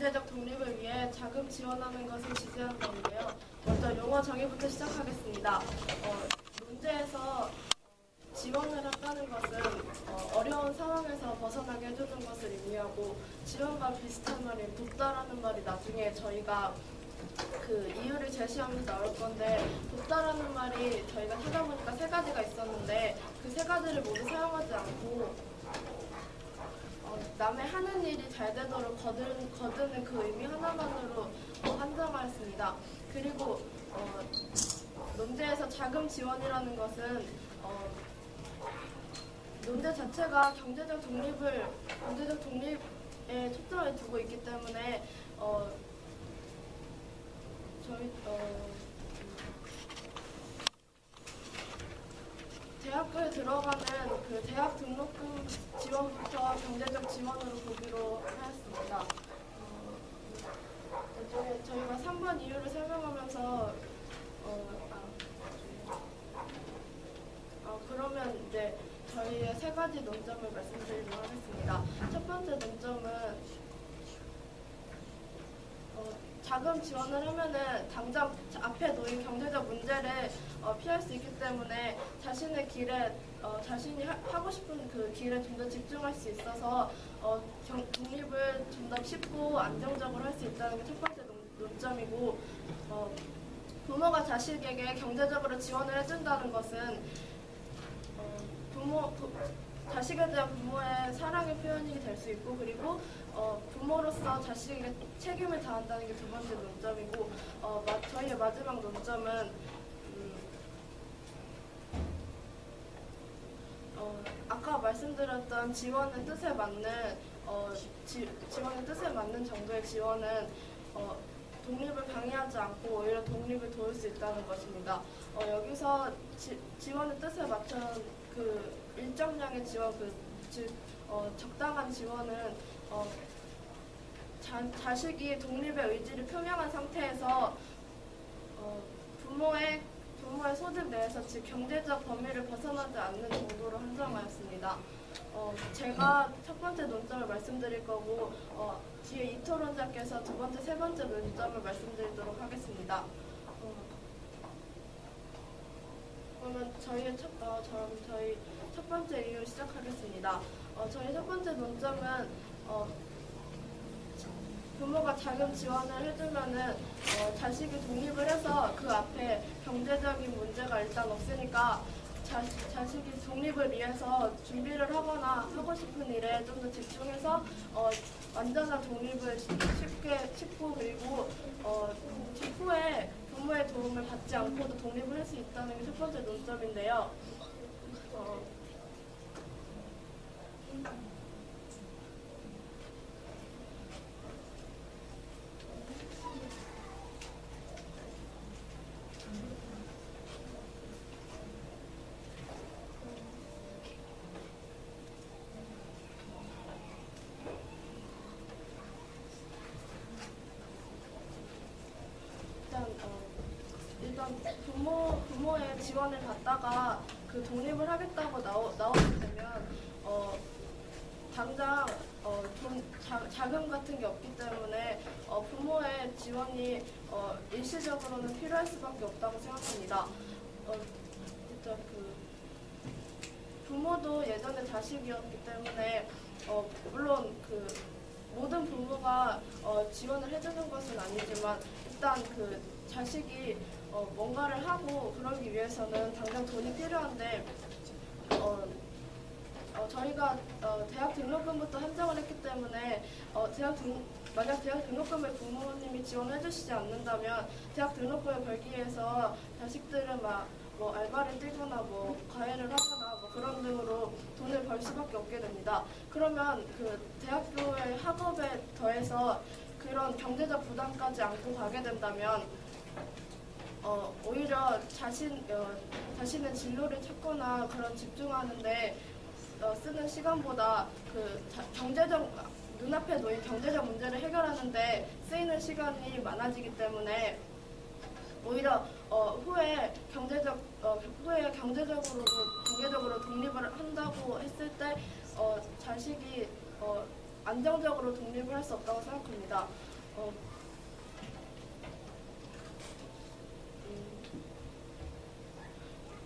경제적 독립을 위해 자금 지원하는 것을 지지하는 건데요. 먼저 용어 정의부터 시작하겠습니다. 문제에서 지원을 한다는 것은 어려운 상황에서 벗어나게 해주는 것을 의미하고, 지원과 비슷한 말인 돕다라는 말이 나중에 저희가 그 이유를 제시하면서 나올 건데, 돕다라는 말이 저희가 찾아보니까 세 가지가 있었는데 그 세 가지를 모두 사용하지 않고 남의 하는 일이 잘 되도록 거두는 그 의미 하나만으로 한정하였습니다. 그리고 논제에서 자금 지원이라는 것은 논제 자체가 경제적 독립에 초점을 두고 있기 때문에 대학교에 들어가는 그 대학 등록금 지원부터 경제적 지원으로 보기로 하였습니다. 저희가 3번 이유를 설명하면서 그러면 이제 저희의 세 가지 논점을 말씀드리도록 하겠습니다. 첫 번째 논점은 자금 지원을 하면은 당장 앞에 놓인 경제적 문제를 피할 수 있기 때문에 자신의 길에 자신이 하고 싶은 그 길에 좀 더 집중할 수 있어서 독립을 좀 더 쉽고 안정적으로 할 수 있다는 게 첫 번째 논점이고, 부모가 자식에게 경제적으로 지원을 해준다는 것은 자식에 대한 부모의 사랑의 표현이 될 수 있고, 그리고 부모로서 자식에게 책임을 다한다는 게 두 번째 논점이고, 저희의 마지막 논점은 아까 말씀드렸던 지원의 뜻에 맞는 정도의 지원은 독립을 방해하지 않고 오히려 독립을 도울 수 있다는 것입니다. 여기서 지원의 뜻에 맞춘 그 일정량의 지원, 즉 적당한 지원은 자식이 독립의 의지를 표명한 상태에서 부모의 소득 내에서, 즉 경제적 범위를 벗어나지 않는 정도로 한정하였습니다. 제가 첫 번째 논점을 말씀드릴 거고, 뒤에 이 토론자께서 두 번째, 세 번째 논점을 말씀드리도록 하겠습니다. 그러면 저희 첫 번째 이유 시작하겠습니다. 저희 첫 번째 논점은 부모가 자금 지원을 해주면은 자식이 독립을 해서 그 앞에 경제적인 문제가 일단 없으니까 자식이 독립을 위해서 준비를 하거나 하고 싶은 일에 좀 더 집중해서 완전한 독립을 쉽고, 그리고 후에 부모의 도움을 받지 않고도 독립을 할 수 있다는 게 첫 번째 논점인데요. 일단 부모의 지원을 받다가 그 독립을 하겠다고 나오게 되면 당장 자금 같은 게 없기 때문에 부모의 지원이 일시적으로는 필요할 수밖에 없다고 생각합니다. 일단 부모도 예전에 자식이었기 때문에 물론 모든 부모가 지원을 해주는 것은 아니지만, 일단 자식이 뭔가를 하고 그러기 위해서는 당장 돈이 필요한데, 저희가 대학 등록금부터 한정을 했기 때문에 만약 대학 등록금을 부모님이 지원해 주시지 않는다면 대학 등록금을 벌기 위해서 자식들은 뭐 알바를 뛰거나 과외를 하거나 그런 등으로 돈을 벌 수밖에 없게 됩니다. 그러면 대학교의 학업에 더해서 그런 경제적 부담까지 안고 가게 된다면 오히려 자신의 진로를 찾거나 그런 집중하는데 쓰는 시간보다 눈앞에 놓인 경제적 문제를 해결하는데 쓰이는 시간이 많아지기 때문에 오히려 후에 경제적으로 독립을 한다고 했을 때 자식이 안정적으로 독립을 할 수 없다고 생각합니다.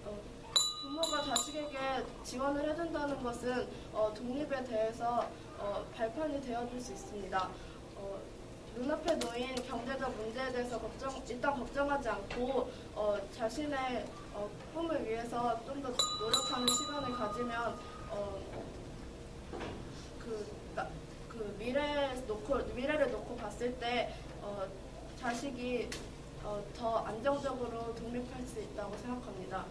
어, 부모가 자식에게 지원을 해준다는 것은 독립에 대해서 발판이 되어줄 수 있습니다. 눈앞에 놓인 경제적 문제에 대해서 일단 걱정하지 않고 자신의 꿈을 위해서 좀 더 노력하는 시간을 가지면 미래를 놓고 봤을 때 자식이 더 안정적으로 독립할 수 있다고 생각합니다.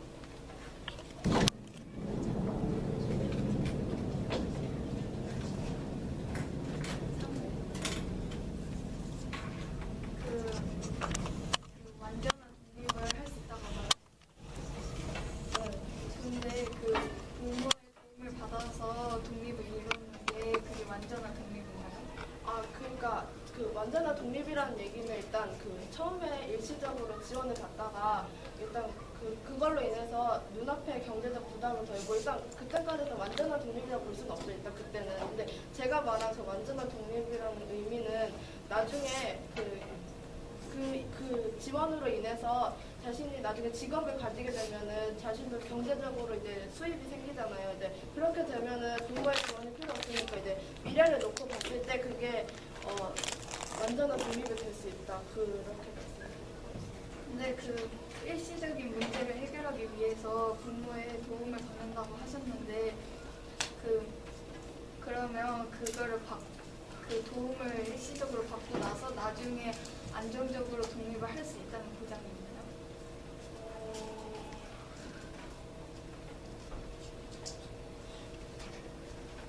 완전한 독립을 할 수 있다고 말해요. 근데 그 부모의 도움을 받아서 독립을 이루는 게 그게 완전한 독립인가요? 그러니까 그 완전한 독립이라는 얘기는 일단 처음에 일시적으로 지원을 받다가 일단 그걸로 인해서 눈앞에 경제적 부담을 덜고 일단 그때까지는 완전한 독립이라고 볼 수는 없어요. 일단 그때는. 근데 제가 말한 저 완전한 독립이라는 의미는 나중에 그 지원으로 인해서 자신이 나중에 직업을 가지게 되면은 자신도 경제적으로 이제 수입이 생기잖아요. 이제 그렇게 되면은 부모의 지원이 필요 없으니까 이제 미래를 놓고 봤을 때 그게 완전한 독립이 될 수 있다. 그렇게 말씀드립니다. 근데 그 일시적인 문제를 해결하기 위해서 부모의 도움을 받는다고 하셨는데 그러면 그 도움을 일시적으로 받고 나서 나중에 안정적으로 독립을 할 수 있다는 보장이 있나요?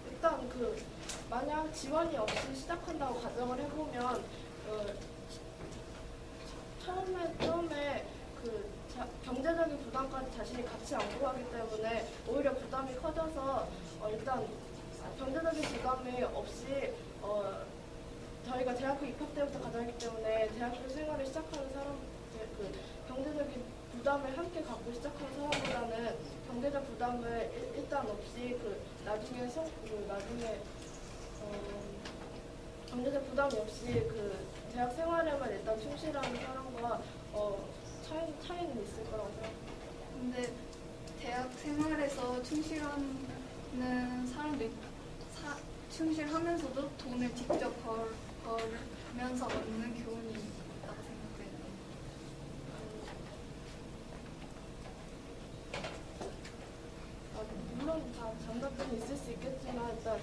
일단 만약 지원이 없이 시작한다고 가정을 해보면 처음에 경제적인 부담까지 자신이 같이 안고 가기 때문에 오히려 부담이 커져서 일단 경제적인 부담이 없이 저희가 대학교 입학 때부터 가정했기 때문에 대학교 생활을 시작하는 사람들 경제적인 부담을 함께 갖고 시작하는 사람보다는 경제적 부담을 일단 없이 나중에 경제적 부담이 없이 대학 생활에만 일단 충실하는 사람과 차이는 있을 거라고 생각합니다. 근데 대학 생활에서 충실하는 사람도 충실하면서도 돈을 직접 벌면서 얻는 교훈이 있다고 생각해요. 물론 다 장단점이 있을 수 있겠지만 일단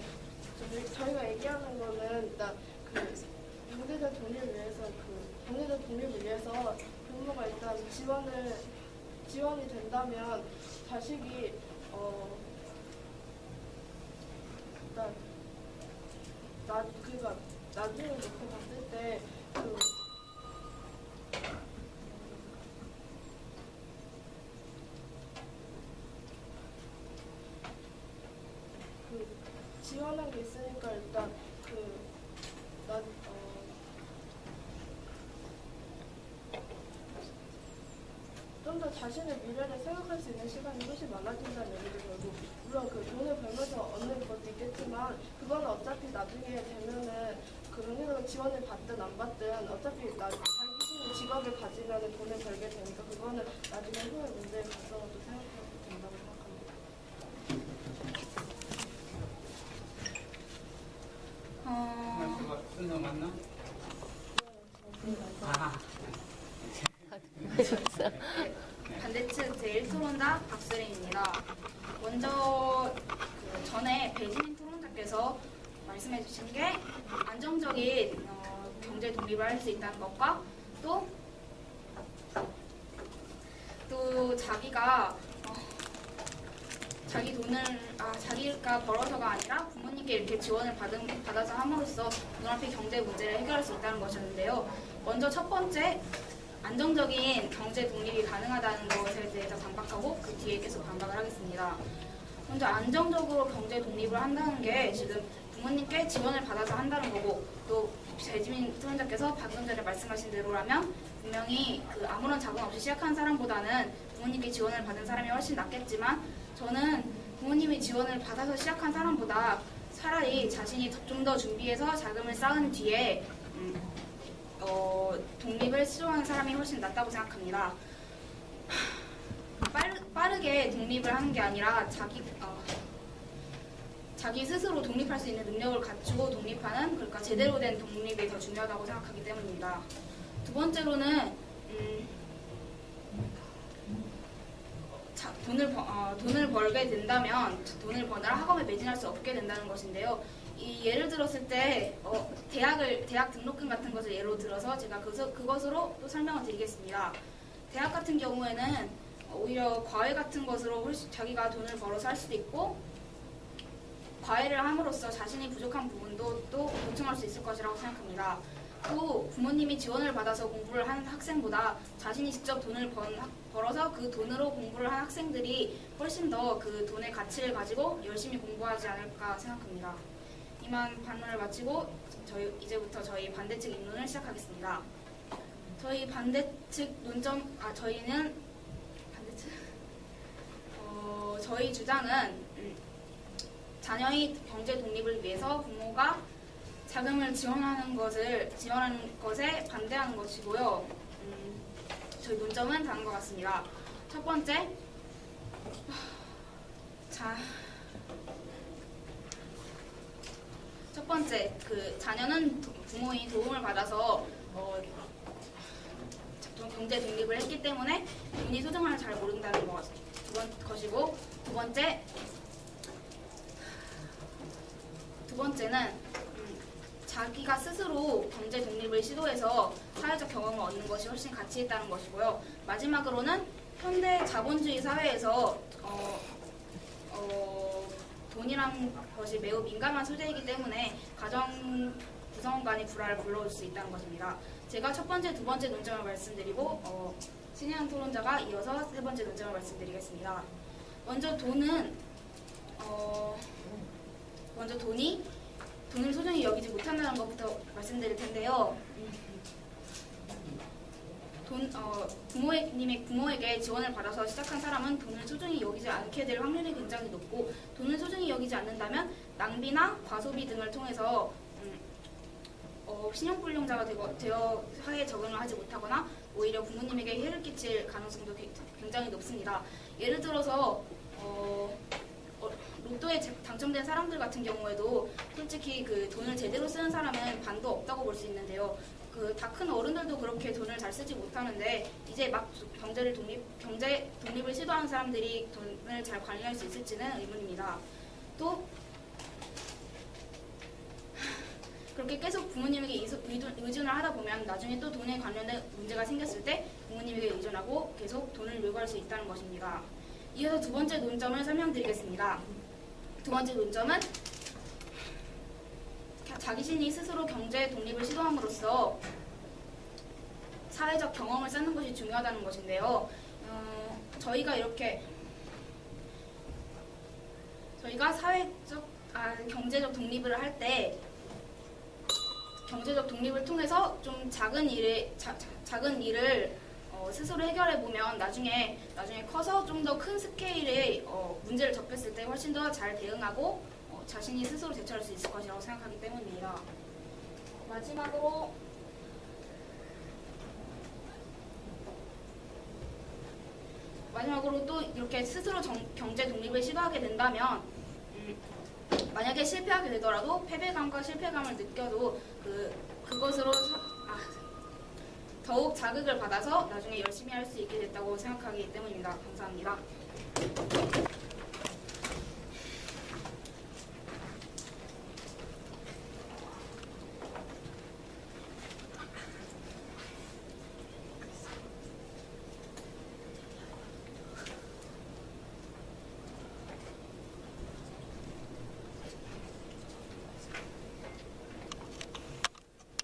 저희가 얘기하는 거는 일단 경제적 독립을 위해서 부모가 일단 지원이 된다면 자식이 일단 나중에 놓고 봤을 때 지원한 게 있으니까 일단 좀 더 자신의 미래를 생각할 수 있는 시간이 훨씬 많아진다는 얘기도 결국 물론 돈을 벌면서 얻는 것도 있겠지만 그거는 어차피 나중에 되면은 은행으로 지원을 받든 안 받든 어차피 자기 자신의 직업을 가지면 돈을 벌게 되니까 그거는 나중에 후회 문제에 가서도 생각해도 된다고 생각합니다. 말씀가 끝나갔나? 반대측 제1토론자 박수린입니다. 먼저 전에 배진인 토론자께서 말씀해 주신 게 안정적인 경제 독립을 할 수 있다는 것과 또 자기가 자기 돈을 자기가 벌어서가 아니라 부모님께 이렇게 지원을 받아서 함으로써 눈앞의 경제 문제를 해결할 수 있다는 것이었는데요. 먼저 첫 번째 안정적인 경제 독립이 가능하다는 것에 대해서 반박하고 그 뒤에 계속 반박을 하겠습니다. 먼저 안정적으로 경제 독립을 한다는 게 지금 부모님께 지원을 받아서 한다는 거고 또 배지민 토론자께서 방금 전에 말씀하신 대로라면 분명히 아무런 자금 없이 시작한 사람보다는 부모님께 지원을 받은 사람이 훨씬 낫겠지만 저는 부모님이 지원을 받아서 시작한 사람보다 차라리 자신이 좀 더 준비해서 자금을 쌓은 뒤에 독립을 시도하는 사람이 훨씬 낫다고 생각합니다. 빠르게 독립을 하는 게 아니라 자기 스스로 독립할 수 있는 능력을 갖추고 독립하는, 그러니까 제대로 된 독립이 더 중요하다고 생각하기 때문입니다. 두 번째로는 돈을 벌게 된다면 돈을 버느라 학업에 매진할 수 없게 된다는 것인데요. 이 예를 들었을 때 대학 등록금 같은 것을 예로 들어서 제가 그것으로 또 설명을 드리겠습니다. 대학 같은 경우에는 오히려 과외 같은 것으로 훨씬 자기가 돈을 벌어서 할 수도 있고, 과외를 함으로써 자신이 부족한 부분도 또 보충할 수 있을 것이라고 생각합니다. 또 부모님이 지원을 받아서 공부를 하는 학생보다 자신이 직접 돈을 벌어서 그 돈으로 공부를 한 학생들이 훨씬 더 그 돈의 가치를 가지고 열심히 공부하지 않을까 생각합니다. 이만 반론을 마치고 이제부터 저희 반대측 입론을 시작하겠습니다. 저희 반대측 논점, 저희 주장은 자녀의 경제 독립을 위해서 부모가 자금을 지원하는 것에 반대하는 것이고요. 저희 논점은 다음과 같습니다. 첫 번째, 자녀는 부모의 도움을 받아서 경제 독립을 했기 때문에 돈이 소중함을 잘 모른다는 것이고, 두 번째는 자기가 스스로 경제 독립을 시도해서 사회적 경험을 얻는 것이 훨씬 가치 있다는 것이고요. 마지막으로는 현대 자본주의 사회에서 돈이란 것이 매우 민감한 소재이기 때문에 가정 구성원 간의 불화를 불러올 수 있다는 것입니다. 제가 첫 번째, 두 번째 논점을 말씀드리고 신혜영 토론자가 이어서 세 번째 논점을 말씀드리겠습니다. 먼저 돈을 소중히 여기지 못한다는 것부터 말씀드릴 텐데요. 부모에게 지원을 받아서 시작한 사람은 돈을 소중히 여기지 않게 될 확률이 굉장히 높고, 돈을 소중히 여기지 않는다면 낭비나 과소비 등을 통해서 신용불량자가 되어 사회에 적응을 하지 못하거나 오히려 부모님에게 해를 끼칠 가능성도 굉장히 높습니다. 예를 들어서 로또에 당첨된 사람들 같은 경우에도 솔직히 그 돈을 제대로 쓰는 사람은 반도 없다고 볼 수 있는데요. 다 큰 어른들도 그렇게 돈을 잘 쓰지 못하는데 이제 막 경제 독립을 시도하는 사람들이 돈을 잘 관리할 수 있을지는 의문입니다. 또 그렇게 계속 부모님에게 의존을 하다 보면 나중에 또 돈에 관련된 문제가 생겼을 때 부모님에게 의존하고 계속 돈을 요구할 수 있다는 것입니다. 이어서 두 번째 논점을 설명드리겠습니다. 두 번째 논점은 자신이 스스로 경제 독립을 시도함으로써 사회적 경험을 쌓는 것이 중요하다는 것인데요. 저희가 경제적 독립을 할 때 경제적 독립을 통해서 좀 작은 일을 스스로 해결해 보면 나중에 커서 좀 더 큰 스케일의 문제를 접했을 때 훨씬 더 잘 대응하고 자신이 스스로 대처할 수 있을 것이라고 생각하기 때문입니다. 마지막으로 또 이렇게 스스로 경제 독립을 시도하게 된다면 만약에 실패하게 되더라도 패배감과 실패감을 느껴도 그것으로 더욱 자극을 받아서 나중에 열심히 할 수 있게 됐다고 생각하기 때문입니다. 감사합니다.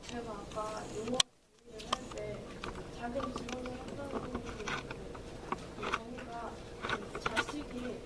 제가 아까 용어 얘기를 할 때 자금 지원을 한다는 부분이 있는데, 저희가 자식이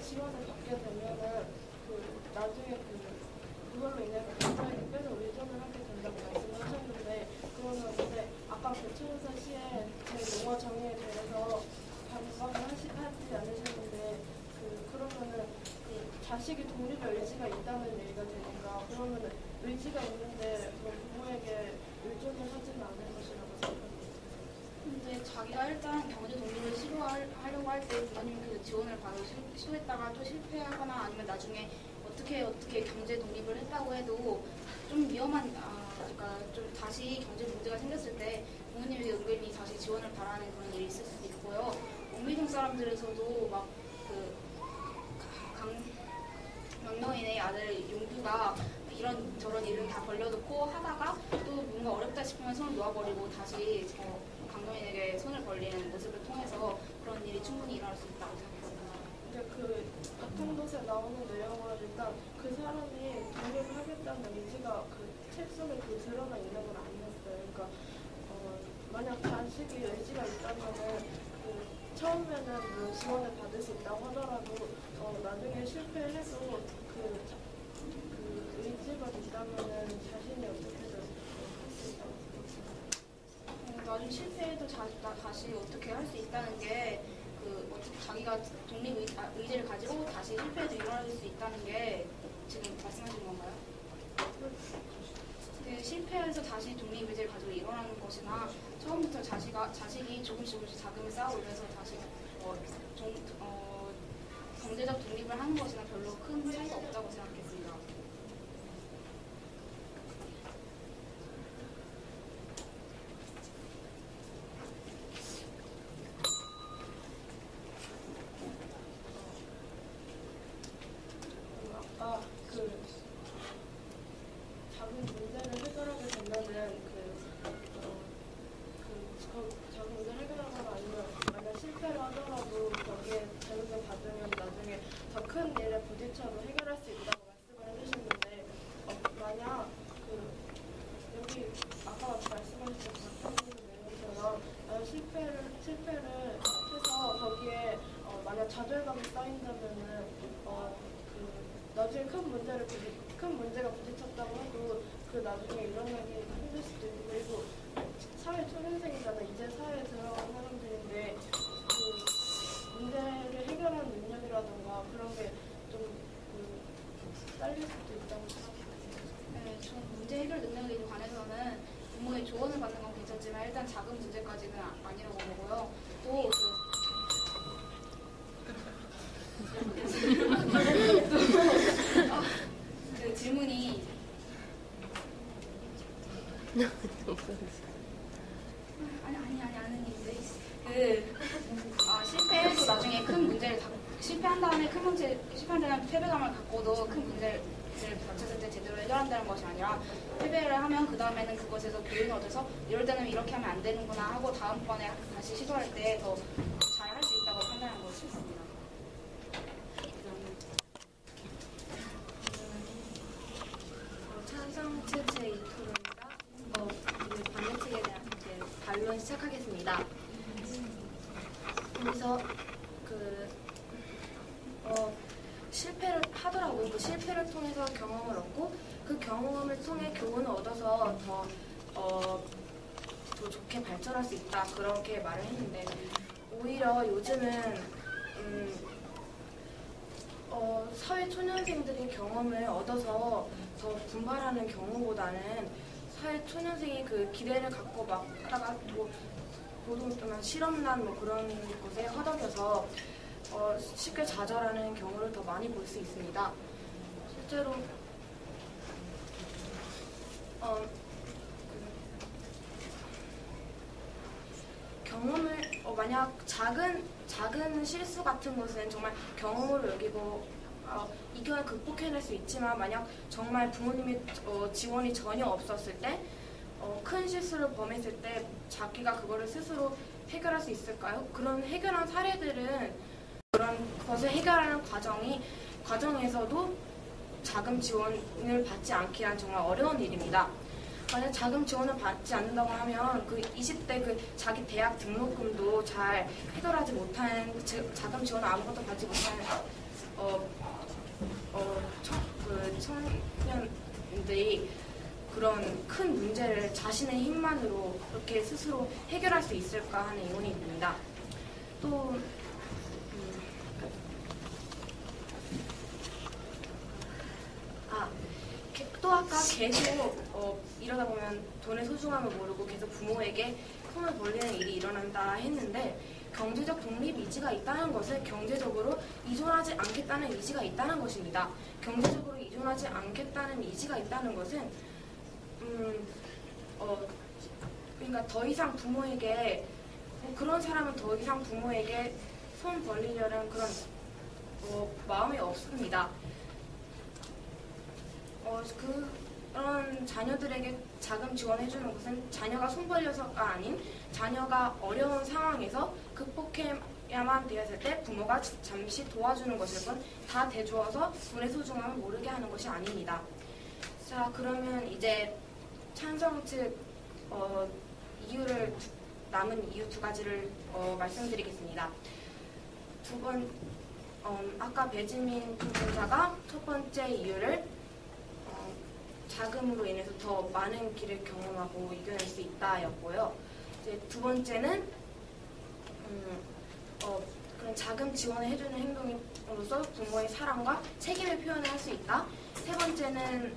지원을 받게 되면은 나중에 그걸로 인해서 부모에게 계속 의존을 하게 된다고 말씀을 하셨는데, 그러면 근데 아까 교체연사 시에 제 용어 정의에 대해서 반박을 하지 않으셨는데, 그러면은 자식이 독립의 의지가 있다는 얘기가 되니까, 그러면은 의지가 있는데 부모에게 의존을 하지는 않을 것이라고 생각합니다. 근데 자기가 일단 경제 독립을 시도하려고 할 때 부모님 그 지원을 받아 시도했다가 또 실패하거나 아니면 나중에 어떻게 경제 독립을 했다고 해도 좀 위험한, 그러니까 좀 다시 경제 문제가 생겼을 때 부모님에게 은근히 다시 지원을 바라는 그런 일이 있을 수도 있고요. 옥미동 사람들에서도 막 강명인의 아들 용두가 이런저런 일을 다 벌려놓고 하다가 또 뭔가 어렵다 싶으면 손을 놓아버리고 다시 강명인에게 손을 벌리는 모습을 통해서 그런 일이 충분히 일어날 수 있다고 생각합니다. 근데 바탕도스에 나오는 내용은 일단 그 사람이 독립을 하겠다는 의지가 책 속에 드러나 있는 건 아니었어요. 그러니까 만약 자식이 의지가 있다면은 처음에는 뭐 지원을 받을 수 있다고 하더라도 나중에 실패해도 의지가 있다면은 자신이 어떻게든 할 수 있다고 생각합니다. 나중에 실패해도 다시 어떻게 할 수 있다는 게 자기가 독립 의지를 가지고 다시 실패해도 일어날 수 있다는 게 지금 말씀하신 건가요? 실패해서 다시 독립 의지를 가지고 일어나는 것이나 처음부터 자식이 조금씩 자금을 쌓아오면서 다시 경제적 독립을 하는 것이나 별로 큰 차이가 없다고 생각했습니다. 아까 작은 문제를 해결하게 되면은 작은 문제를 해결하거나 아니면 만약 실패를 하더라도 거기에 재능을 받으면 나중에 더 큰 일에 부딪혀도 해결할 수 있다고 말씀을 해주셨는데, 만약 여기 아까 말씀하셨던 같은 내용처럼 실패를 해서 거기에 만약 좌절감이 쌓인다면은 나중에 큰 문제가 부딪혔다고 해도 나중에 일어나기 힘들 수도 있고, 그리고 사회 초년생이잖아. 이제 사회에 들어간 사람들인데 문제를 해결하는 능력이라던가 그런 게 좀 딸릴 수도 있다고 생각해요. 네, 저는 문제 해결 능력에 관해서는 부모의 조언을 받는 건 괜찮지만 일단 작은 문제까지는 아니라고 보고요. 또 그 질문이 아니 실패해도 나중에 큰 문제를 실패한 다음에 실패한 다음에 패배감을 갖고도 큰 문제를 닥쳤을 때 제대로 해결한다는 것이 아니라, 패배를 하면 그 다음에는 그것에서 교훈을 얻어서 이럴 때는 이렇게 하면 안 되는구나 하고 다음번에 다시 시도할 때 더 잘 할 수 있다고 판단하는 것이 있습니다. 찬성 측의 이토론입니다. 반대 측에 대한 반론 시작하겠습니다. 그래서 실패를 하더라도 그 실패를 통해서 경험을 얻고 그 경험을 통해 교훈을 얻어서 더 좋게 발전할 수 있다, 그렇게 말을 했는데, 오히려 요즘은 사회 초년생들이 경험을 얻어서 더 분발하는 경우보다는 사회 초년생이 그 기대를 갖고 막 하다가 보통 실험난 그런 것에 허덕여서 쉽게 좌절하는 경우를 더 많이 볼 수 있습니다. 실제로 경험을 만약 작은 실수 같은 것은 정말 경험으로 여기고 이 경우에 극복해낼 수 있지만, 만약 정말 부모님의 지원이 전혀 없었을 때 큰 실수를 범했을 때 자기가 그거를 스스로 해결할 수 있을까요? 그런 해결한 사례들은 그런 것을 해결하는 과정에서도 자금 지원을 받지 않기란 정말 어려운 일입니다. 만약 자금 지원을 받지 않는다고 하면 20대 자기 대학 등록금도 잘 해결하지 못한, 자금 지원을 아무것도 받지 못하는 그 청년들이 그런 큰 문제를 자신의 힘만으로 그렇게 스스로 해결할 수 있을까 하는 의문이 듭니다. 또 또 아까 계속 이러다 보면 돈의 소중함을 모르고 계속 부모에게 손을 벌리는 일이 일어난다 했는데, 경제적 독립 의지가 있다는 것은 경제적으로 이존하지 않겠다는 의지가 있다는 것입니다. 경제적으로 이존하지 않겠다는 의지가 있다는 것은 그러니까 더 이상 부모에게 그런 사람은 더 이상 부모에게 손 벌리려는 그런 마음이 없습니다. 그런 자녀들에게 자금 지원해주는 것은 자녀가 손 벌려서가 아닌 자녀가 어려운 상황에서 극복해야만 되었을 때 부모가 잠시 도와주는 것일 뿐 다 대주어서 돈의 소중함을 모르게 하는 것이 아닙니다. 자, 그러면 이제 찬성 측 남은 이유 두 가지를 말씀드리겠습니다. 아까 배지민 토론자가 첫 번째 이유를 자금으로 인해서 더 많은 길을 경험하고 이겨낼 수 있다였고요. 이제 두 번째는 그런 자금 지원을 해주는 행동으로서 부모의 사랑과 책임을 표현할 수 있다. 세 번째는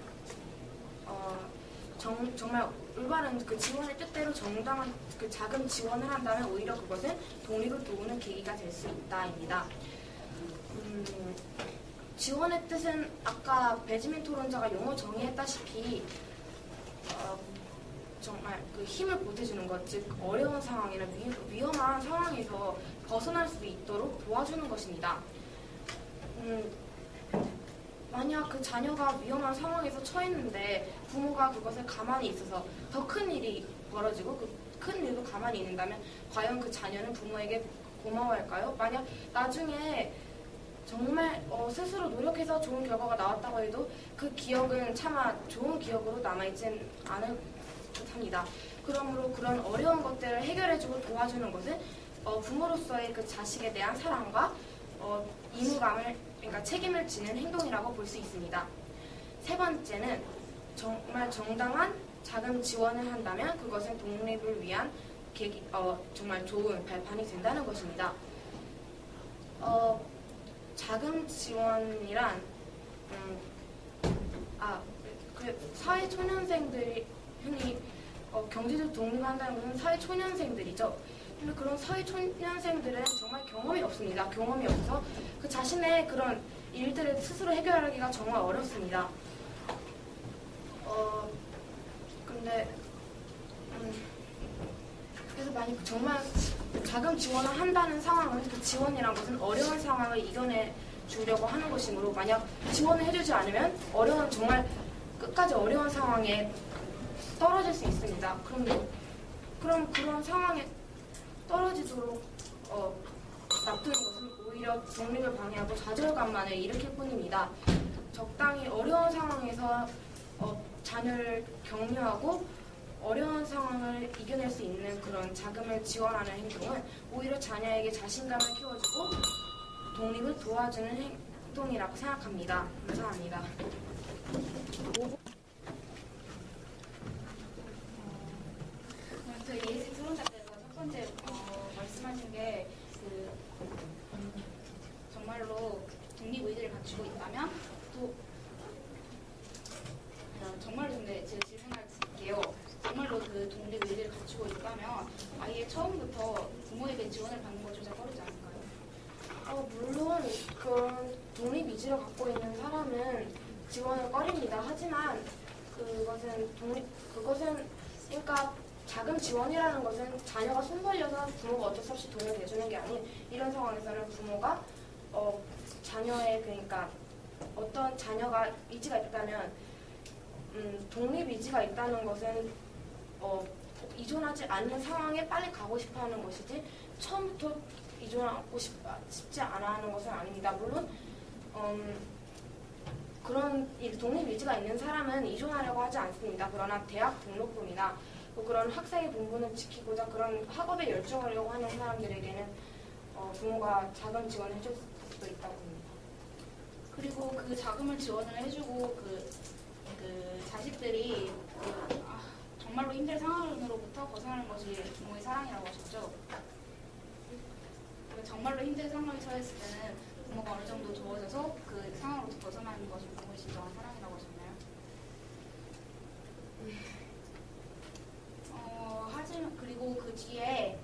정말 올바른 그 지원의 뜻대로 정당한 그 자금 지원을 한다면 오히려 그것은 독립을 도우는 계기가 될 수 있다입니다. 지원의 뜻은 아까 배지민 토론자가 용어 정의했다시피 정말 그 힘을 보태주는 것, 즉 어려운 상황이나 위험한 상황에서 벗어날 수 있도록 도와주는 것입니다. 만약 그 자녀가 위험한 상황에서 처했는데 부모가 그것을 가만히 있어서 더 큰 일이 벌어지고 그 큰 일도 가만히 있는다면 과연 그 자녀는 부모에게 고마워할까요? 만약 나중에 정말 스스로 노력해서 좋은 결과가 나왔다고 해도 그 기억은 차마 좋은 기억으로 남아있진 않을 듯합니다. 그러므로 그런 어려운 것들을 해결해주고 도와주는 것은 부모로서의 그 자식에 대한 사랑과 의무감을, 그러니까 책임을 지는 행동이라고 볼 수 있습니다. 세 번째는 정말 정당한 자금 지원을 한다면 그것은 독립을 위한 정말 좋은 발판이 된다는 것입니다. 자금 지원이란 사회 초년생들이 흔히 경제적 독립을 한다는 것은 사회 초년생들이죠. 근데 그런 사회 초년생들은 정말 경험이 없습니다. 경험이 없어서 그 자신의 그런 일들을 스스로 해결하기가 정말 어렵습니다. 그래서 만약 정말 자금 지원을 한다는 상황은 그 지원이란 것은 어려운 상황을 이겨내 주려고 하는 것이므로 만약 지원을 해주지 않으면 정말 끝까지 어려운 상황에 떨어질 수 있습니다. 그럼 그런 상황에 떨어지도록 놔두는 것은 오히려 독립을 방해하고 좌절감만을 일으킬 뿐입니다. 적당히 어려운 상황에서 자녀를 격려하고 어려운 상황을 이겨낼 수 있는 그런 자금을 지원하는 행동은 오히려 자녀에게 자신감을 키워주고 독립을 도와주는 행동이라고 생각합니다. 감사합니다. 저희 예시 토론자께서 첫 번째 말씀하신 게 정말로 독립 의지를 갖추고 있다면 또 정말로 근데 제가 질문할 드릴게요. 정말로 그 독립 의지를 갖추고 있다면 아예 처음부터 부모에게 지원을 받는 것 조차 꺼리지 않을까요? 물론 그런 독립 의지를 갖고 있는 사람은 지원을 꺼립니다. 하지만 그것은 그러니까 자금 지원이라는 것은 자녀가 손 벌려서 부모가 어쩔 수 없이 돈을 내주는 게 아닌, 이런 상황에서는 부모가 자녀의 그러니까 어떤 자녀가 의지가 있다면 독립 의지가 있다는 것은 이존하지 않는 상황에 빨리 가고 싶어하는 것이지 처음부터 이존하고 싶지 않아 하는 것은 아닙니다. 물론 그런 독립 의지가 있는 사람은 이존하려고 하지 않습니다. 그러나 대학 등록금이나 그런 학생의 본분을 지키고자 그런 학업에 열중하려고 하는 사람들에게는 부모가 자금 지원을 해줄 수도 있다고 봅니다. 그리고 그 자금을 지원을 해주고 그 자식들이 정말로 힘든 상황으로부터 벗어나는 것이 부모의 사랑이라고 하셨죠. 정말로 힘든 상황에 처했을 때는 부모가 어느 정도 도와줘서 그 상황으로부터 벗어나는 것이 부모의 진정한 사랑이라고 하셨나요? 하지만 그리고 그 뒤에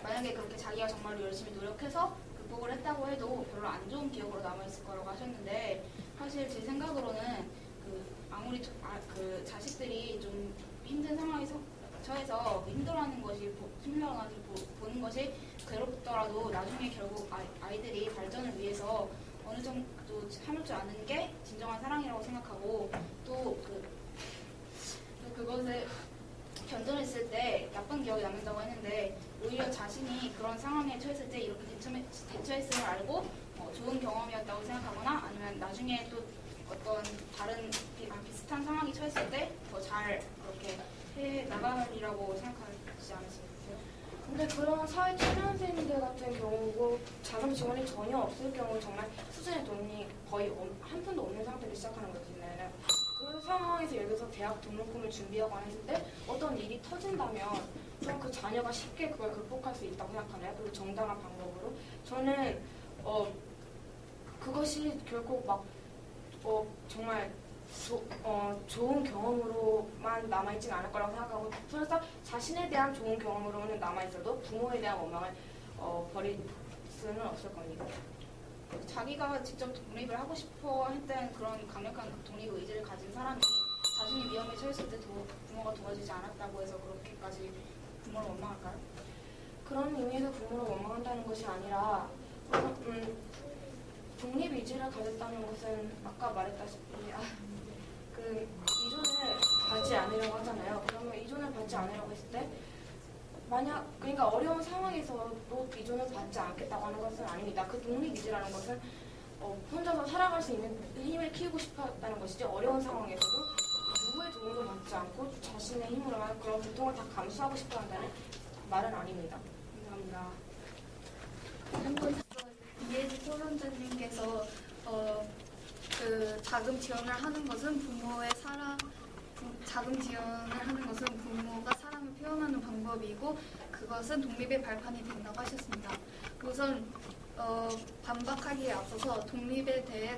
만약에 그렇게 자기가 정말로 열심히 노력해서 극복을 했다고 해도 별로 안 좋은 기억으로 남아있을 거라고 하셨는데, 사실 제 생각으로는 아무리 그 자식들이 좀 힘든 상황에 처해서 힘들어하는 것이 보는 것이 괴롭더라도 나중에 결국 아이들이 발전을 위해서 어느 정도 참을 줄 아는 게 진정한 사랑이라고 생각하고, 또 그것을 견뎌냈을 때 나쁜 기억이 남는다고 했는데, 오히려 자신이 그런 상황에 처했을 때 이렇게 대처했음을 알고 좋은 경험이었다고 생각하거나, 아니면 나중에 또 어떤 다른 비슷한 상황이 처했을 때 더 잘 그렇게 해 나가리라고 생각하지 않으시겠어요? 근데 그런 사회 초년생들 같은 경우고 자금 지원이 전혀 없을 경우 정말 수준의 돈이 거의 한 푼도 없는 상태로 시작하는 거잖아요. 그 상황에서 예를 들어서 대학 등록금을 준비하거나 했을 때 어떤 일이 터진다면 좀 그 자녀가 쉽게 그걸 극복할 수 있다고 생각하나요? 그리고 정당한 방법으로? 저는 그것이 결국 막 정말 좋은 경험으로만 남아있진 않을 거라고 생각하고, 그래서 자신에 대한 좋은 경험으로는 남아있어도 부모에 대한 원망을 버릴 수는 없을 겁니다. 자기가 직접 독립을 하고 싶어 했던 그런 강력한 독립 의지를 가진 사람이 자신이 위험에 처했을 때 부모가 도와주지 않았다고 해서 그렇게까지 부모를 원망할까요? 그런 의미에서 부모를 원망한다는 것이 아니라 독립 의지를 가졌다는 것은 아까 말했다시피 이존을 받지 않으려고 하잖아요. 그러면 이존을 받지 않으려고 했을 때 그러니까 어려운 상황에서도 이존을 받지 않겠다고 하는 것은 아닙니다. 그 독립 의지라는 것은 혼자서 살아갈 수 있는 힘을 키우고 싶었다는 것이지, 어려운 상황에서도 누구의 도움도 받지 않고 자신의 힘으로만 그런 고통을 다 감수하고 싶어 한다는 말은 아닙니다. 감사합니다. 한번 이혜지 토론자님께서 그 자금 지원을 하는 것은 자금 지원을 하는 것은 부모가 사랑을 표현하는 방법이고 그것은 독립의 발판이 된다고 하셨습니다. 우선 반박하기에 앞서서 독립에 대해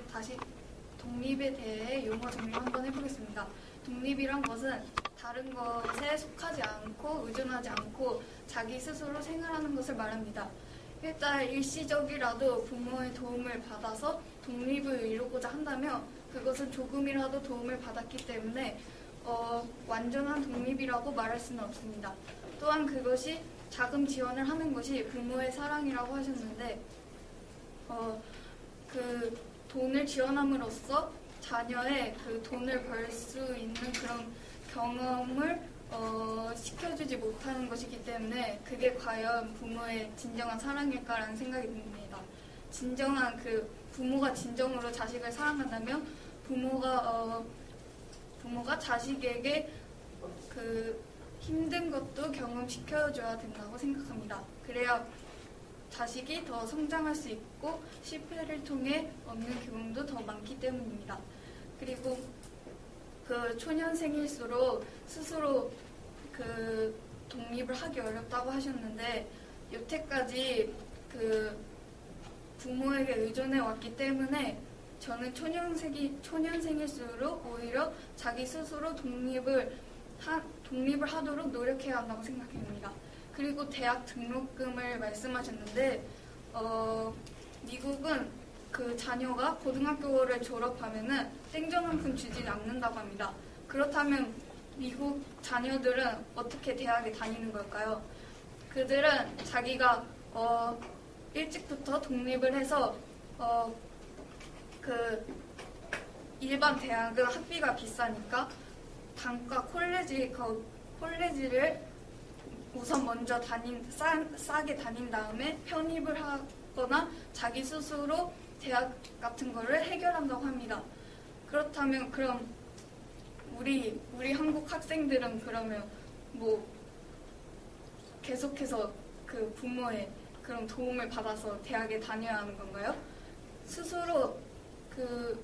용어 정리 한번 해보겠습니다. 독립이란 것은 다른 것에 속하지 않고 의존하지 않고 자기 스스로 생활하는 것을 말합니다. 일단 일시적이라도 부모의 도움을 받아서 독립을 이루고자 한다면 그것은 조금이라도 도움을 받았기 때문에 완전한 독립이라고 말할 수는 없습니다. 또한 그것이 자금 지원을 하는 것이 부모의 사랑이라고 하셨는데, 그 돈을 지원함으로써 자녀의 그 돈을 벌 수 있는 그런 경험을 시켜주지 못하는 것이기 때문에 그게 과연 부모의 진정한 사랑일까라는 생각이 듭니다. 진정한 부모가 진정으로 자식을 사랑한다면 부모가 자식에게 그 힘든 것도 경험시켜줘야 된다고 생각합니다. 그래야 자식이 더 성장할 수 있고 실패를 통해 얻는 교훈도 더 많기 때문입니다. 그리고 그 초년생일수록 스스로 그 독립을 하기 어렵다고 하셨는데, 여태까지 그 부모에게 의존해 왔기 때문에 저는 초년생일수록 오히려 자기 스스로 독립을 하도록 노력해야 한다고 생각합니다. 그리고 대학 등록금을 말씀하셨는데, 미국은 그 자녀가 고등학교를 졸업하면은 땡전 한 푼 주지 않는다고 합니다. 그렇다면 미국 자녀들은 어떻게 대학에 다니는 걸까요? 그들은 자기가 일찍부터 독립을 해서 그 일반 대학은 학비가 비싸니까 단과 콜레지를 우선 먼저 싸게 다닌 다음에 편입을 하거나 자기 스스로 대학 같은 거를 해결한다고 합니다. 그렇다면 그럼 우리 한국 학생들은 그러면 뭐 계속해서 그 부모의 그런 도움을 받아서 대학에 다녀야 하는 건가요? 스스로 그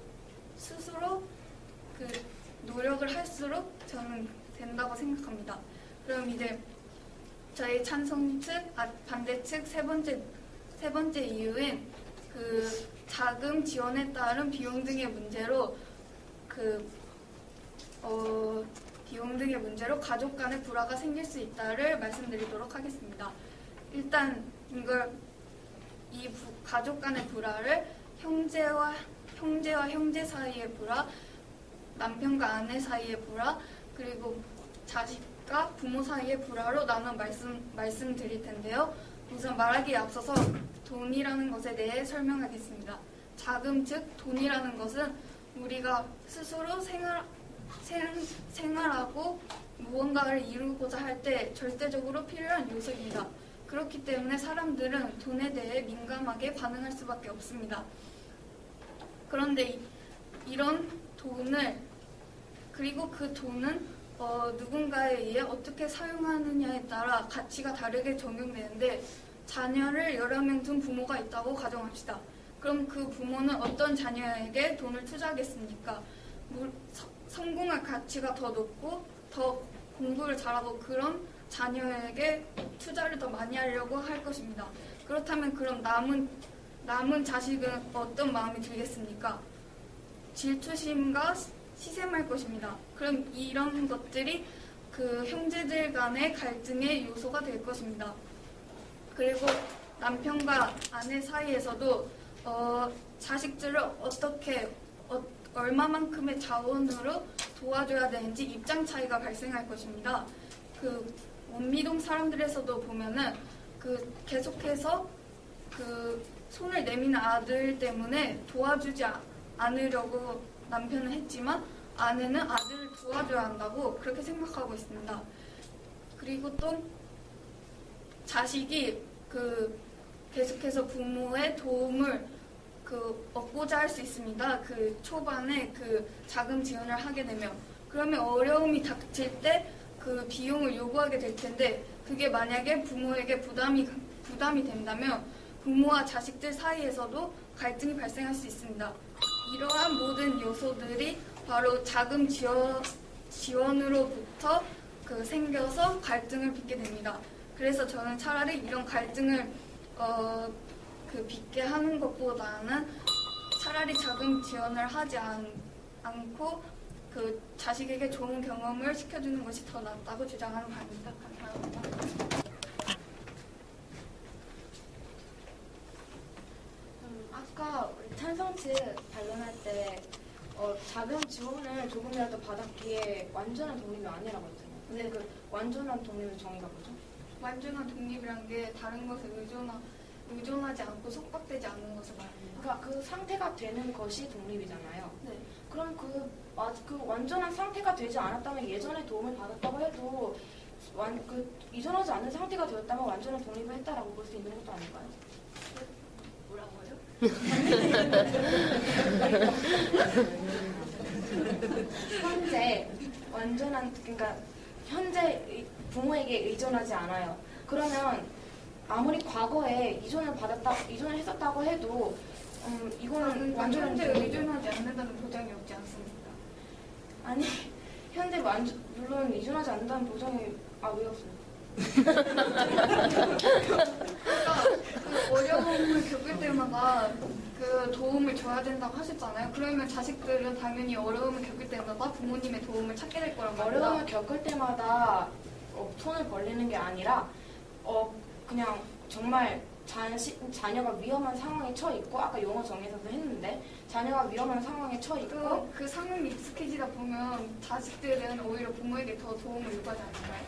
스스로 그 노력을 할수록 저는 된다고 생각합니다. 그럼 이제 저희 찬성 측, 반대 측 세 번째 이유인 그 자금 지원에 따른 비용 등의 문제로 가족 간의 불화가 생길 수 있다를 말씀드리도록 하겠습니다. 일단 이 가족 간의 불화를 형제와 형제 사이의 불화, 남편과 아내 사이의 불화, 그리고 자식과 부모 사이의 불화로 나눠 말씀드릴 텐데요. 우선 말하기에 앞서서 돈이라는 것에 대해 설명하겠습니다. 자금 즉 돈이라는 것은 우리가 스스로 생활하고 무언가를 이루고자 할 때 절대적으로 필요한 요소입니다. 그렇기 때문에 사람들은 돈에 대해 민감하게 반응할 수밖에 없습니다. 그런데 이런 돈을 그리고 그 돈은 누군가에 의해 어떻게 사용하느냐에 따라 가치가 다르게 적용되는데 자녀를 여러 명 둔 부모가 있다고 가정합시다. 그럼 그 부모는 어떤 자녀에게 돈을 투자하겠습니까? 성공할 가치가 더 높고 더 공부를 잘하고 그런 자녀에게 투자를 더 많이 하려고 할 것입니다. 그렇다면 그럼 남은 자식은 어떤 마음이 들겠습니까? 질투심과 시샘할 것입니다. 그럼 이런 것들이 그 형제들 간의 갈등의 요소가 될 것입니다. 그리고 남편과 아내 사이에서도 자식들을 어떻게 얼마만큼의 자원으로 도와줘야 되는지 입장 차이가 발생할 것입니다. 그 원미동 사람들에서도 보면은 그 계속해서 그 손을 내미는 아들 때문에 도와주지 않으려고 남편은 했지만 아내는 아들을 도와줘야 한다고 그렇게 생각하고 있습니다. 그리고 또 자식이 그 계속해서 부모의 도움을 얻고자 할 수 있습니다. 그 초반에 그 자금 지원을 하게 되면 그러면 어려움이 닥칠 때 그 비용을 요구하게 될 텐데 그게 만약에 부모에게 부담이 된다면 부모와 자식들 사이에서도 갈등이 발생할 수 있습니다. 이러한 모든 요소들이 바로 자금 지원으로부터 생겨서 갈등을 빚게 됩니다. 그래서 저는 차라리 이런 갈등을 빚게 하는 것보다는 차라리 자금 지원을 하지 않고 그 자식에게 좋은 경험을 시켜주는 것이 더 낫다고 주장하는 바입니다. 감사합니다. 아까 우리 찬성 측 반론할 때 자금 지원을 조금이라도 받았기에 완전한 독립이 아니라고 했잖아요. 근데 그 완전한 독립의 정의가 뭐죠? 완전한 독립이란 게 다른 것에 의존하지 않고 속박되지 않는 것을 말합니다. 그러니까 그 상태가 되는 것이 독립이잖아요. 네. 그럼 그 완전한 상태가 되지 않았다면 예전에 도움을 받았다고 해도 이전하지 않은 상태가 되었다면 완전한 독립을 했다라고 볼 수 있는 것도 아닐까요? 뭐라고요? 현재 그러니까 현재 부모에게 의존하지 않아요. 그러면 아무리 과거에 이전을 했었다고 해도 이거는 완전한 현재 의존하지 않는다는 보장이 없지 않습니다. 아니 현재 물론 이전하지 않는다는 보장이 왜 없어요? 그 어려움을 겪을 때마다 그 도움을 줘야 된다고 하셨잖아요. 그러면 자식들은 당연히 어려움을 겪을 때마다 부모님의 도움을 찾게 될 거란 말이에요. 어려움을 겪을 때마다 손을 벌리는 게 아니라 그냥 정말 자녀가 위험한 상황에 처있고 아까 용어 정의에서도 했는데 자녀가 위험한 상황에 처있고 그 상황에 익숙해지다 보면 자식들은 오히려 부모에게 더 도움을 요구하지 않나요?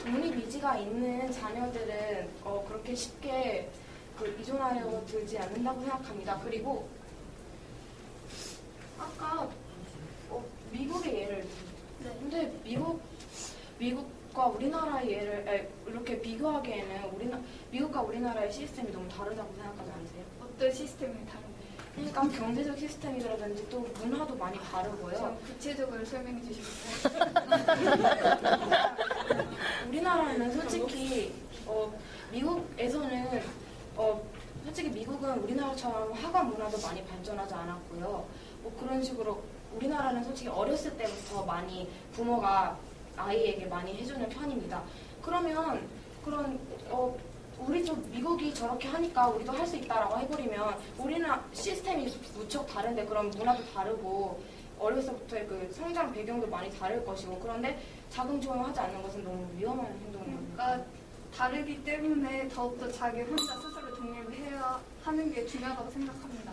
독립의지가 있는 자녀들은 그렇게 쉽게 의존하려고 들지 않는다고 생각합니다. 그리고 아까 미국의 예를 네. 근데 미국과 우리나라의 예를 이렇게 비교하기에는 미국과 우리나라의 시스템이 너무 다르다고 생각하지 않으세요? 어떤 시스템이 다른가요? 그러니까 경제적 시스템이라든지 또 문화도 많이 다르고요. 좀 구체적으로 설명해 주시겠어요? 우리나라는 솔직히 미국에서는 솔직히 미국은 미국은 우리나라처럼 학원 문화도 많이 발전하지 않았고요. 뭐 그런 식으로 우리나라는 솔직히 어렸을 때부터 많이 부모가 아이에게 많이 해주는 편입니다. 그러면 우리 좀 미국이 저렇게 하니까 우리도 할 수 있다라고 해버리면 우리는 시스템이 무척 다른데 그럼 문화도 다르고 어려서부터의 그 성장 배경도 많이 다를 것이고 그런데 자금 지원을 하지 않는 것은 너무 위험한 행동입니다. 그러니까 다르기 때문에 더욱더 자기 혼자 스스로 독립해야 하는 게 중요하다고 생각합니다.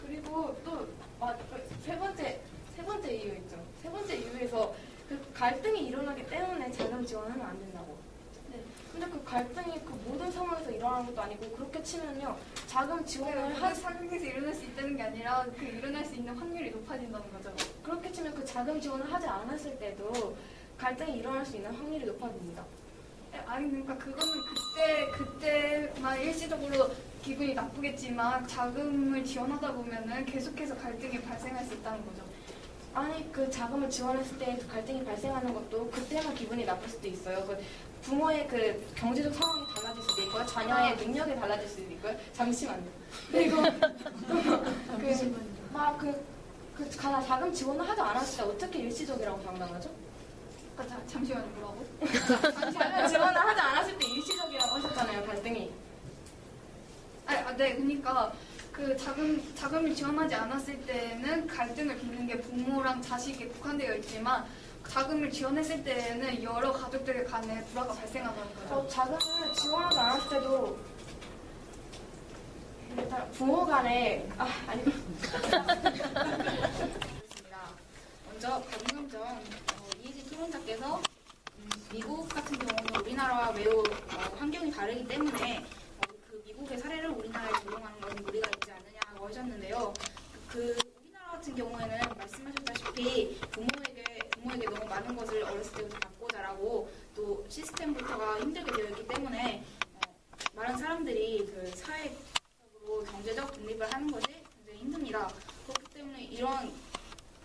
그리고 또 세 번째 이유 있죠. 세 번째 이유에서 그 갈등이 일어나기 때문에 자금 지원하면 안 된다고. 네. 근데 그 갈등이 그 모든 상황에서 일어나는 것도 아니고 그렇게 치면요 자금 지원을 모든 상황에서 일어날 수 있다는 게 아니라 그 일어날 수 있는 확률이 높아진다는 거죠. 그렇게 치면 그 자금 지원을 하지 않았을 때도 갈등이 일어날 수 있는 확률이 높아집니다. 아니 그러니까 그거는 그때만 일시적으로 기분이 나쁘겠지만 자금을 지원하다 보면은 계속해서 갈등이 발생할 수 있다는 거죠. 아니 그 자금을 지원했을 때 그 갈등이 발생하는 것도 그때만 기분이 나쁠 수도 있어요. 그 부모의 그 경제적 상황이 달라질 수도 있고요. 자녀의 능력이 달라질 수도 있고요. 잠시만요. 그리고 자금 지원을 하지 않았을 때 어떻게 일시적이라고 장담하죠? 그러니까 잠시만요, 뭐라고? 자금 지원을 하지 않았을 때 일시적이라고 하셨잖아요. 갈등이. 네, 그러니까 그 자금을 지원하지 않았을 때는 갈등을 빚는 게 부모랑 자식에 국한되어 있지만 자금을 지원했을 때는 여러 가족들 간에 불화가 발생한다는 거죠. 자금을 지원하지 않았을 때도 일단 부모 간에 먼저 방금 전 이혜진 토론자께서 미국 같은 경우는 우리나라와 매우 환경이 다르기 때문에 그 미국의 사례를 우리나라에 적용하는 것은 무리가 있지 않느냐고 하셨는데요. 그 우리나라 같은 경우에는 말씀하셨다시피 부모에게 너무 많은 것을 어렸을 때부터 받고 자라고 또 시스템부터가 힘들게 되어 있기 때문에 많은 사람들이 그 사회적으로 경제적 독립을 하는 것이 굉장히 힘듭니다. 그렇기 때문에 이런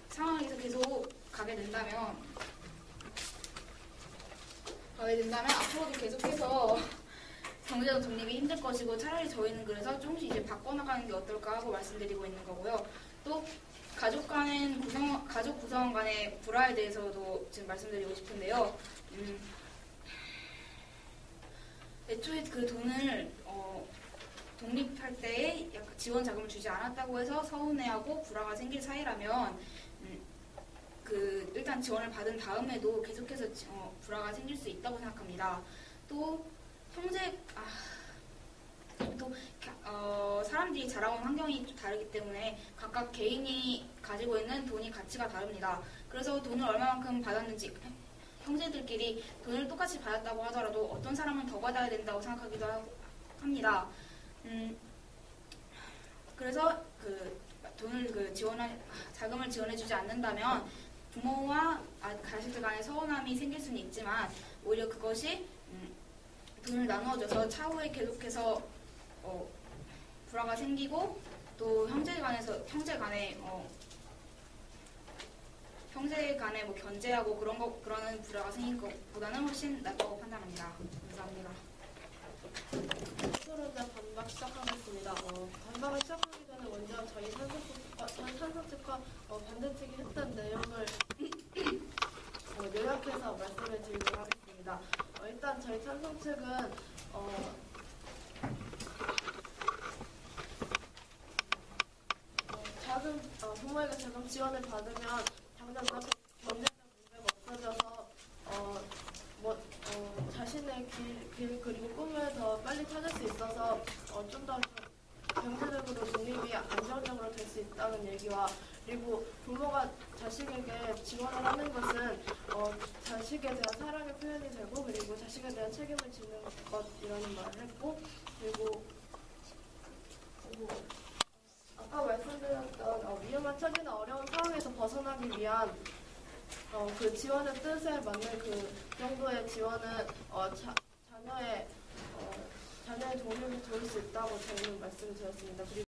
상황에서 계속 가게 된다면 앞으로도 계속해서 경제적 독립이 힘들 것이고 차라리 저희는 그래서 조금씩 이제 바꿔나가는 게 어떨까 하고 말씀드리고 있는 거고요. 또 가족 구성원 간의 불화에 대해서도 지금 말씀드리고 싶은데요. 애초에 그 돈을 독립할 때에 약간 지원 자금을 주지 않았다고 해서 서운해하고 불화가 생길 사이라면 일단 지원을 받은 다음에도 계속해서 불화가 생길 수 있다고 생각합니다. 또 사람들이 자라온 환경이 좀 다르기 때문에 각각 개인이 가지고 있는 돈이 가치가 다릅니다. 그래서 돈을 얼마만큼 받았는지 형제들끼리 돈을 똑같이 받았다고 하더라도 어떤 사람은 더 받아야 된다고 생각하기도 합니다. 그래서 자금을 지원해주지 않는다면 부모와 자식들 간의 서운함이 생길 수는 있지만 오히려 그것이 돈을 나누어줘서 차후에 계속해서 불화가 생기고 또 형제 간에 뭐 견제하고 그러는 불화가 생긴 것보다는 훨씬 낫다고 판단합니다. 감사합니다. 토론자 반박 시작하겠습니다. 반박을 시작하기 전에 먼저 저희 찬성 측과 반대 측이 했던 내용을 요약해서 말씀을 드리도록 하겠습니다. 일단 저희 찬성 측은 부모에게 자금 지원을 받으면 당장 그렇게 경제적 문제가 없어져서 자신의 길 그리고 꿈을 더 빨리 찾을 수 있어서 좀 더 경제적으로 독립이 안정적으로 될 수 있다는 얘기와 그리고 부모가 자식에게 지원을 하는 것은 자식에 대한 사랑의 표현이 되고 그리고 자식에 대한 책임을 지는 것이라는 말을 했고 그리고 아까 말씀드렸던 위험한 처지나 어려운 상황에서 벗어나기 위한 그 지원의 뜻에 맞는 그 정도의 지원은 자녀의 독립을 도울 수 있다고 저희는 말씀드렸습니다. 그리고